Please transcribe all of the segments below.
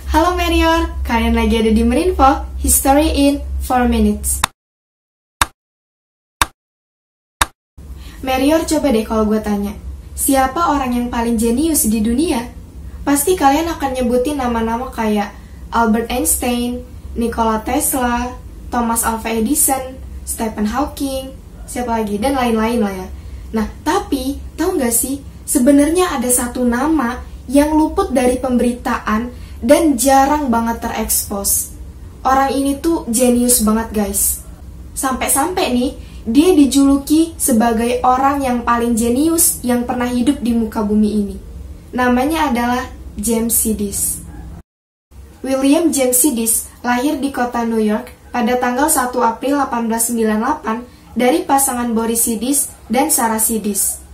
Halo Merior, kalian lagi ada di Merinfo, History in 4 Minutes. Merior, coba deh kalau gue tanya, siapa orang yang paling jenius di dunia? Pasti kalian akan nyebutin nama-nama kayak Albert Einstein, Nikola Tesla, Thomas Alva Edison, Stephen Hawking, siapa lagi, dan lain-lain lah ya. Nah, tapi tahu nggak sih, sebenarnya ada satu nama yang luput dari pemberitaan dan jarang banget terekspos. Orang ini tuh jenius banget guys. Sampai-sampai nih, dia dijuluki sebagai orang yang paling jenius yang pernah hidup di muka bumi ini. Namanya adalah James Sidis. William James Sidis lahir di kota New York pada tanggal 1 April 1898 dari pasangan Boris Sidis dan Sarah Sidis.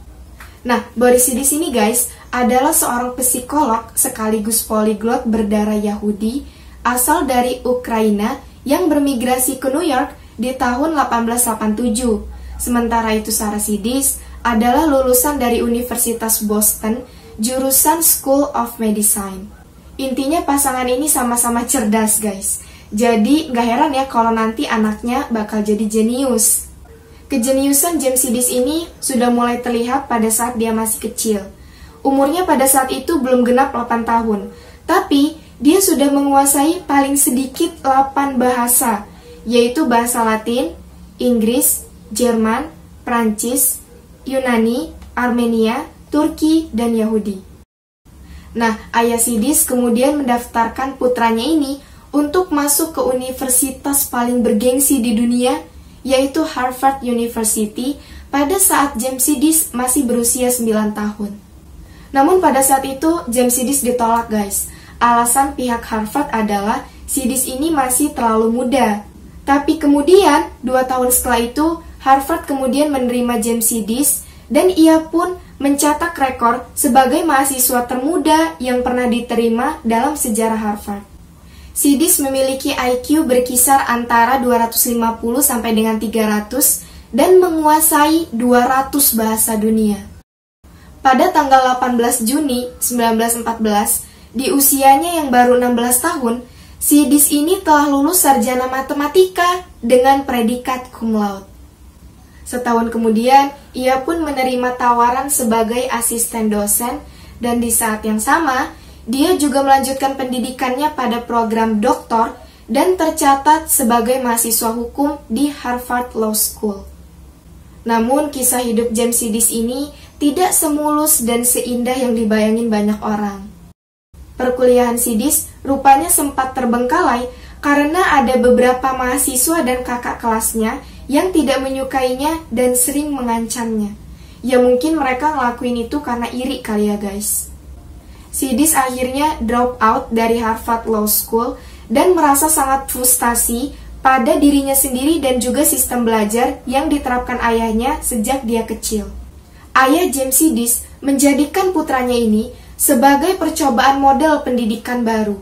Nah, Boris Sidis ini guys adalah seorang psikolog sekaligus poliglot berdarah Yahudi asal dari Ukraina yang bermigrasi ke New York di tahun 1887. Sementara itu Sarah Sidis adalah lulusan dari Universitas Boston, jurusan School of Medicine. Intinya pasangan ini sama-sama cerdas guys. Jadi gak heran ya kalau nanti anaknya bakal jadi jenius. Kejeniusan James Sidis ini sudah mulai terlihat pada saat dia masih kecil. Umurnya pada saat itu belum genap 8 tahun, tapi dia sudah menguasai paling sedikit 8 bahasa, yaitu bahasa Latin, Inggris, Jerman, Prancis, Yunani, Armenia, Turki, dan Yahudi. Nah, ayah Sidis kemudian mendaftarkan putranya ini untuk masuk ke universitas paling bergengsi di dunia, yaitu Harvard University, pada saat James Sidis masih berusia 9 tahun. Namun pada saat itu James Sidis ditolak guys. Alasan pihak Harvard adalah Sidis ini masih terlalu muda. Tapi kemudian 2 tahun setelah itu Harvard kemudian menerima James Sidis dan ia pun mencetak rekor sebagai mahasiswa termuda yang pernah diterima dalam sejarah Harvard. Sidis memiliki IQ berkisar antara 250 sampai dengan 300 dan menguasai 200 bahasa dunia. Pada tanggal 18 Juni 1914, di usianya yang baru 16 tahun, Sidis ini telah lulus sarjana matematika dengan predikat cum laude. Setahun kemudian, ia pun menerima tawaran sebagai asisten dosen dan di saat yang sama, dia juga melanjutkan pendidikannya pada program doktor dan tercatat sebagai mahasiswa hukum di Harvard Law School. Namun, kisah hidup James Sidis ini tidak semulus dan seindah yang dibayangin banyak orang. Perkuliahan Sidis rupanya sempat terbengkalai karena ada beberapa mahasiswa dan kakak kelasnya yang tidak menyukainya dan sering mengancamnya. Ya mungkin mereka ngelakuin itu karena iri kali ya guys. Sidis akhirnya drop out dari Harvard Law School dan merasa sangat frustasi pada dirinya sendiri dan juga sistem belajar yang diterapkan ayahnya sejak dia kecil. Ayah James Sidis menjadikan putranya ini sebagai percobaan model pendidikan baru.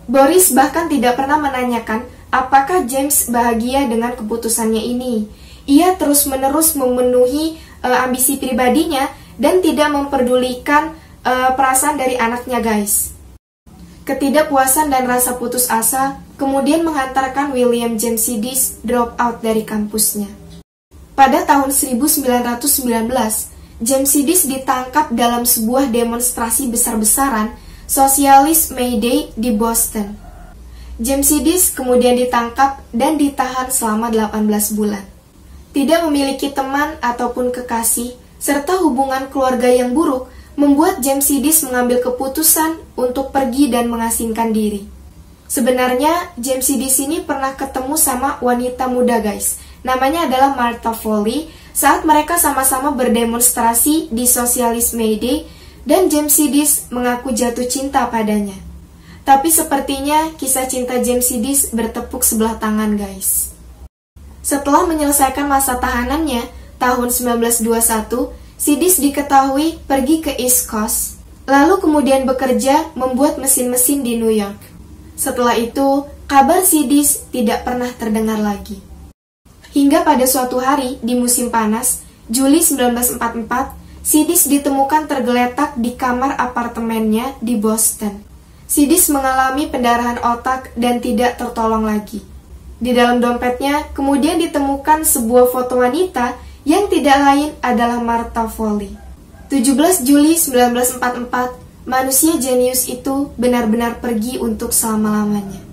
Boris bahkan tidak pernah menanyakan apakah James bahagia dengan keputusannya ini. Ia terus-menerus memenuhi ambisi pribadinya dan tidak memperdulikan perasaan dari anaknya guys. Ketidakpuasan dan rasa putus asa kemudian menghantarkan William James Sidis drop out dari kampusnya. Pada tahun 1919, James Sidis ditangkap dalam sebuah demonstrasi besar-besaran sosialis May Day di Boston. James Sidis kemudian ditangkap dan ditahan selama 18 bulan. Tidak memiliki teman ataupun kekasih, serta hubungan keluarga yang buruk, membuat James Sidis mengambil keputusan untuk pergi dan mengasingkan diri. Sebenarnya, James Sidis ini pernah ketemu sama wanita muda guys. Namanya adalah Martha Foley saat mereka sama-sama berdemonstrasi di Sosialis May Day dan James Sidis mengaku jatuh cinta padanya. Tapi sepertinya kisah cinta James Sidis bertepuk sebelah tangan guys. Setelah menyelesaikan masa tahanannya, tahun 1921, Sidis diketahui pergi ke East Coast, lalu kemudian bekerja membuat mesin-mesin di New York. Setelah itu, kabar Sidis tidak pernah terdengar lagi. Hingga pada suatu hari di musim panas, Juli 1944, Sidis ditemukan tergeletak di kamar apartemennya di Boston. Sidis mengalami pendarahan otak dan tidak tertolong lagi. Di dalam dompetnya kemudian ditemukan sebuah foto wanita yang tidak lain adalah Martha Foley. 17 Juli 1944, manusia jenius itu benar-benar pergi untuk selama-lamanya.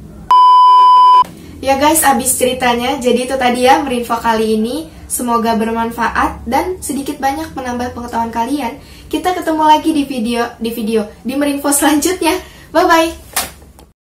Ya guys, abis ceritanya, jadi itu tadi ya Merinfo kali ini. Semoga bermanfaat dan sedikit banyak menambah pengetahuan kalian. Kita ketemu lagi di Merinfo selanjutnya. Bye-bye!